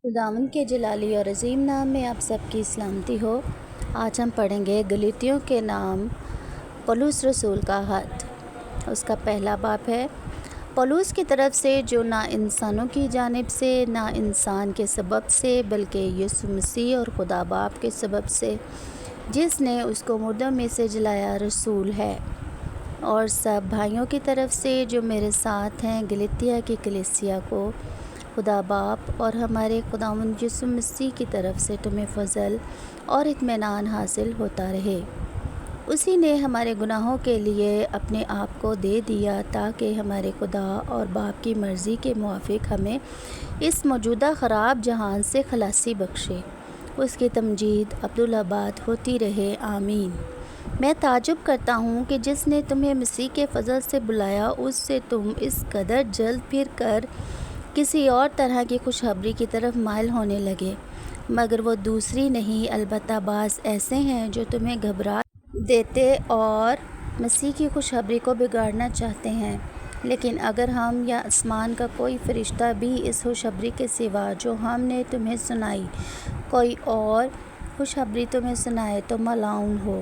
خداوند کے جلالی اور عظیم نام میں آپ سب کی سلامتی ہو۔ آج ہم پڑھیں گے گلاطیوں کے نام پولس رسول کا خط۔ اس کا پہلا باب ہے، پولس کی طرف سے، جو نہ انسانوں کی جانب سے، نہ انسان کے سبب سے، بلکہ یسوع مسیح اور خدا باپ کے سبب سے، جس نے اس کو مردوں میں سے جلایا، رسول ہے، اور سب بھائیوں کی طرف سے جو میرے ساتھ ہیں، گلاطیہ کی کلیسیا کو، خدا باپ اور ہمارے خداوند یسوع مسیح کی طرف سے تمہیں فضل اور اطمینان حاصل ہوتا رہے۔ اسی نے ہمارے گناہوں کے لیے اپنے آپ کو دے دیا تاکہ ہمارے خدا اور باپ کی مرضی کے موافق ہمیں اس موجودہ خراب جہان سے خلاصی بخشے۔ اس کی تمجید ابدالآباد ہوتی رہے، آمین۔ میں تعجب کرتا ہوں کہ جس نے تمہیں مسیح کے فضل سے بلایا، اس سے تم اس قدر جلد پھر کر کسی اور طرح کی خوشخبری کی طرف مائل ہونے لگے، مگر وہ دوسری نہیں، البتہ بعض ایسے ہیں جو تمہیں گھبرا دیتے اور مسیح کی خوشخبری کو بگاڑنا چاہتے ہیں۔ لیکن اگر ہم یا آسمان کا کوئی فرشتہ بھی اس خوشخبری کے سوا جو ہم نے تمہیں سنائی، کوئی اور خوشخبری تمہیں سنائے تو ملعون ہو۔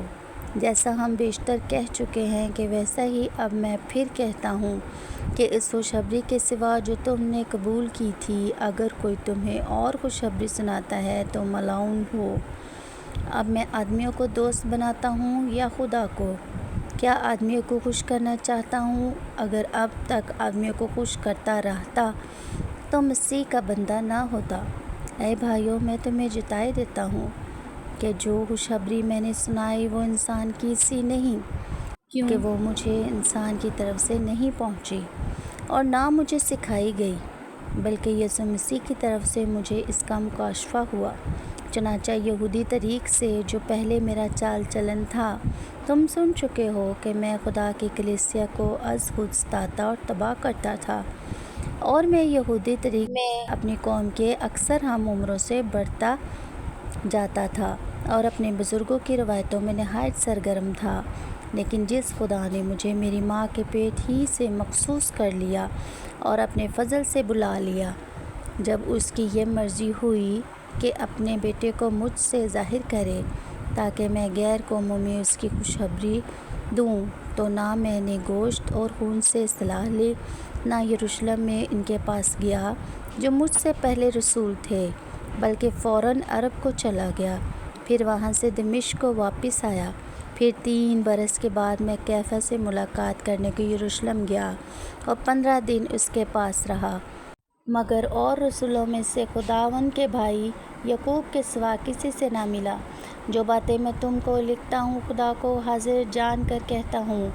جیسا ہم بیشتر کہہ چکے ہیں کہ ویسا ہی اب میں پھر کہتا ہوں کہ اس خوشخبری کے سوا جو تم نے قبول کی تھی، اگر کوئی تمہیں اور خوشخبری سناتا ہے تو ملعون ہو۔ اب میں آدمیوں کو دوست بناتا ہوں یا خدا کو؟ کیا آدمیوں کو خوش کرنا چاہتا ہوں؟ اگر اب تک آدمیوں کو خوش کرتا رہتا تو مسیح کا بندہ نہ ہوتا۔ اے بھائیو، میں تمہیں جتائے دیتا ہوں کہ جو خوشخبری میں نے سنائی وہ انسان کی سی نہیں، کیونکہ وہ مجھے انسان کی طرف سے نہیں پہنچی اور نہ مجھے سکھائی گئی، بلکہ یسوع مسیح کی طرف سے مجھے اس کا مکاشفہ ہوا۔ چنانچہ یہودی طریق سے جو پہلے میرا چال چلن تھا، تم سن چکے ہو کہ میں خدا کی کلیسیا کو از خود ستاتا اور تباہ کرتا تھا، اور میں یہودی طریق میں اپنی قوم کے اکثر ہم عمروں سے بڑھتا جاتا تھا اور اپنے بزرگوں کی روایتوں میں نہایت سرگرم تھا۔ لیکن جس خدا نے مجھے میری ماں کے پیٹ ہی سے مخصوص کر لیا اور اپنے فضل سے بلا لیا، جب اس کی یہ مرضی ہوئی کہ اپنے بیٹے کو مجھ سے ظاہر کرے تاکہ میں غیر قوموں میں اس کی خوشخبری دوں، تو نہ میں نے گوشت اور خون سے صلاح لی، نہ یروشلم میں ان کے پاس گیا جو مجھ سے پہلے رسول تھے، بلکہ فوراً عرب کو چلا گیا، پھر وہاں سے دمشق کو واپس آیا۔ پھر 3 برس کے بعد میں کیفا سے ملاقات کرنے کو یروشلم گیا اور 15 دن اس کے پاس رہا، مگر اور رسولوں میں سے خداوند کے بھائی یعقوب کے سوا کسی سے نہ ملا۔ جو باتیں میں تم کو لکھتا ہوں، خدا کو حاضر جان کر کہتا ہوں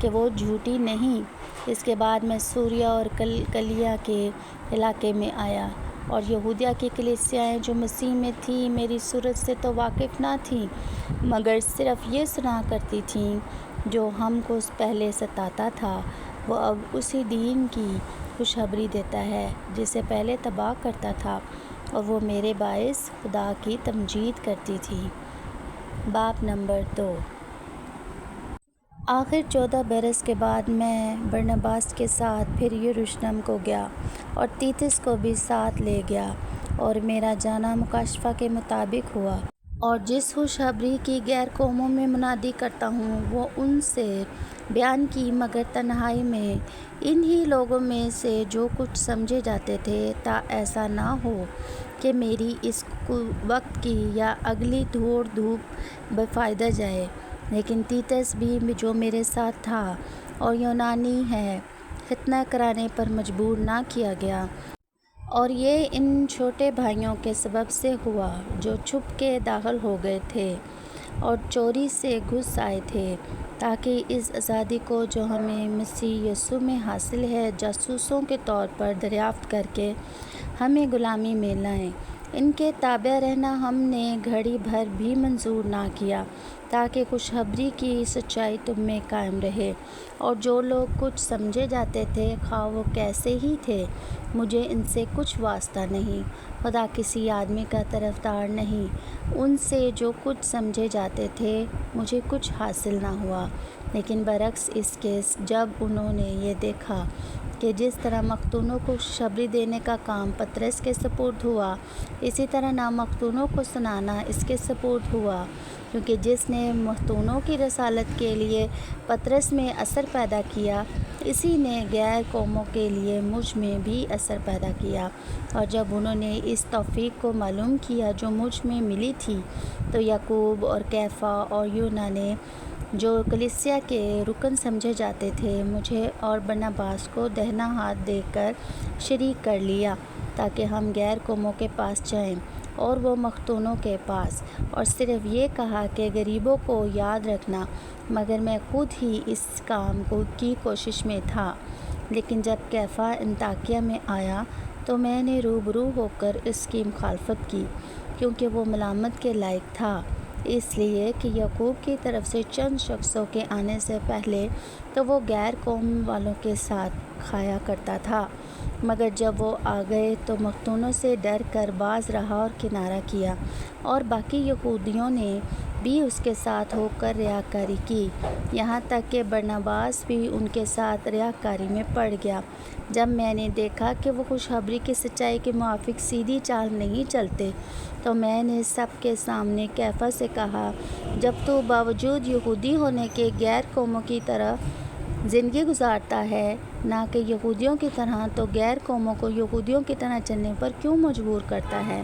کہ وہ جھوٹی نہیں۔ اس کے بعد میں سوریہ اور کلیہ کے علاقے میں آیا، اور یہودیہ کی کلیسیائیں جو مسیح میں تھیں میری صورت سے تو واقف نہ تھیں، مگر صرف یہ سنا کرتی تھیں جو ہم کو پہلے ستاتا تھا، وہ اب اسی دین کی خوشخبری دیتا ہے جسے پہلے تباہ کرتا تھا، اور وہ میرے باعث خدا کی تمجید کرتی تھی۔ باب نمبر 2۔ آخر 14 برس کے بعد میں برناباس کے ساتھ پھر یروشلم کو گیا اور تیتس کو بھی ساتھ لے گیا، اور میرا جانا مکاشفہ کے مطابق ہوا، اور جس خوشخبری کی غیر قوموں میں منادی کرتا ہوں وہ ان سے بیان کی، مگر تنہائی میں، انہی لوگوں میں سے جو کچھ سمجھے جاتے تھے، تا ایسا نہ ہو کہ میری اس وقت کی یا اگلی دوڑ دھوپ بے فائدہ جائے۔ لیکن تیتس بھی جو میرے ساتھ تھا اور یونانی ہے، ختنہ کرانے پر مجبور نہ کیا گیا، اور یہ ان چھوٹے بھائیوں کے سبب سے ہوا جو چھپ کے داخل ہو گئے تھے اور چوری سے گھس آئے تھے، تاکہ اس آزادی کو جو ہمیں مسیح یسوع میں حاصل ہے، جاسوسوں کے طور پر دریافت کر کے ہمیں غلامی میں لائیں۔ ان کے تابع رہنا ہم نے گھڑی بھر بھی منظور نہ کیا، تاکہ خوشخبری کی سچائی تم میں قائم رہے۔ اور جو لوگ کچھ سمجھے جاتے تھے، خواہ وہ کیسے ہی تھے، مجھے ان سے کچھ واسطہ نہیں، خدا کسی آدمی کا طرفدار نہیں، ان سے جو کچھ سمجھے جاتے تھے مجھے کچھ حاصل نہ ہوا، لیکن برعکس اس کے، جب انہوں نے یہ دیکھا کہ جس طرح مختونوں کو خوشخبری دینے کا کام پطرس کے سپرد ہوا، اسی طرح نامختونوں کو سنانا اس کے سپرد ہوا، کیونکہ جس نے مختونوں کی رسالت کے لیے پطرس میں اثر پیدا کیا، اسی نے غیر قوموں کے لیے مجھ میں بھی اثر پیدا کیا۔ اور جب انہوں نے اس توفیق کو معلوم کیا جو مجھ میں ملی تھی، تو یعقوب اور کیفا اور یوحنا نے، جو کلیسیا کے رکن سمجھے جاتے تھے، مجھے اور برناباس کو دہنا ہاتھ دے کر شریک کر لیا، تاکہ ہم غیر قوموں کے پاس جائیں اور وہ مختونوں کے پاس، اور صرف یہ کہا کہ غریبوں کو یاد رکھنا، مگر میں خود ہی اس کام کی کوشش میں تھا۔ لیکن جب کیفا انطاکیہ میں آیا تو میں نے روبرو ہو کر اس کی مخالفت کی، کیونکہ وہ ملامت کے لائق تھا، اس لیے کہ یعقوب کی طرف سے چند شخصوں کے آنے سے پہلے تو وہ غیر قوم والوں کے ساتھ کھایا کرتا تھا، مگر جب وہ آ گئے تو مختونوں سے ڈر کر باز رہا اور کنارہ کیا، اور باقی یہودیوں نے بھی اس کے ساتھ ہو کر ریاکاری کی، یہاں تک کہ برناباس بھی ان کے ساتھ ریاکاری میں پڑ گیا۔ جب میں نے دیکھا کہ وہ خوشخبری کی سچائی کے موافق سیدھی چال نہیں چلتے، تو میں نے سب کے سامنے کیفا سے کہا، جب تو باوجود یہودی ہونے کے غیر قوموں کی طرح زندگی گزارتا ہے، نہ کہ یہودیوں کی طرح، تو غیر قوموں کو یہودیوں کی طرح چلنے پر کیوں مجبور کرتا ہے؟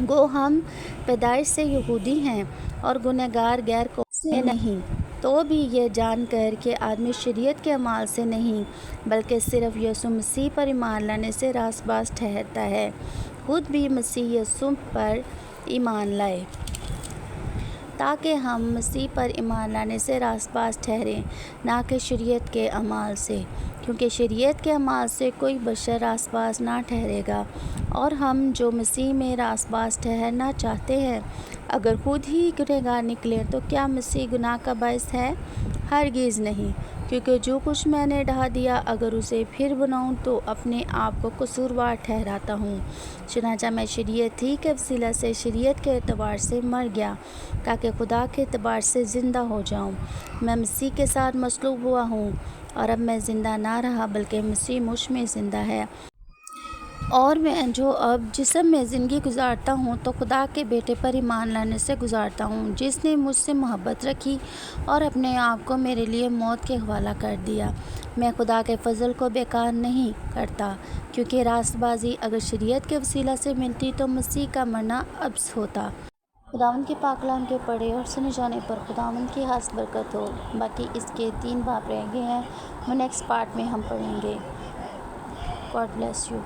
گو ہم پیدائش سے یہودی ہیں اور گنہگار غیر قوم سے نہیں، تو بھی یہ جان کر کہ آدمی شریعت کے اعمال سے نہیں، بلکہ صرف یسوع مسیح پر ایمان لانے سے راست باز ٹھہرتا ہے، خود بھی مسیح یسوع پر ایمان لائے، تاکہ ہم مسیح پر ایمان لانے سے راست باز ٹھہریں، نہ کہ شریعت کے اعمال سے، کیونکہ شریعت کے اعمال سے کوئی بشر راست باز نہ ٹھہرے گا۔ اور ہم جو مسیح میں راست باز ٹھہرنا چاہتے ہیں، اگر خود ہی گنہگار نکلیں تو کیا مسیح گناہ کا باعث ہے؟ ہرگز نہیں، کیونکہ جو کچھ میں نے ڈھا دیا، اگر اسے پھر بناؤں تو اپنے آپ کو قصوروار ٹھہراتا ہوں۔ چنانچہ میں شریعت ہی کے وسیلہ سے شریعت کے اعتبار سے مر گیا، تاکہ خدا کے اعتبار سے زندہ ہو جاؤں۔ میں مسیح کے ساتھ مصلوب ہوا ہوں، اور اب میں زندہ نہ رہا بلکہ مسیح مجھ میں زندہ ہے، اور میں جو اب جسم میں زندگی گزارتا ہوں تو خدا کے بیٹے پر ایمان لانے سے گزارتا ہوں، جس نے مجھ سے محبت رکھی اور اپنے آپ کو میرے لیے موت کے حوالہ کر دیا۔ میں خدا کے فضل کو بیکار نہیں کرتا، کیونکہ راست بازی اگر شریعت کے وسیلہ سے ملتی تو مسیح کا مرنا عبث ہوتا۔ خداوند کے پاک کلام کے پڑھے اور سنے جانے پر خداوند کی خاص برکت ہو۔ باقی اس کے 3 باب رہ گئے ہیں، وہ نیکسٹ پارٹ میں ہم پڑھیں گے۔ God bless you.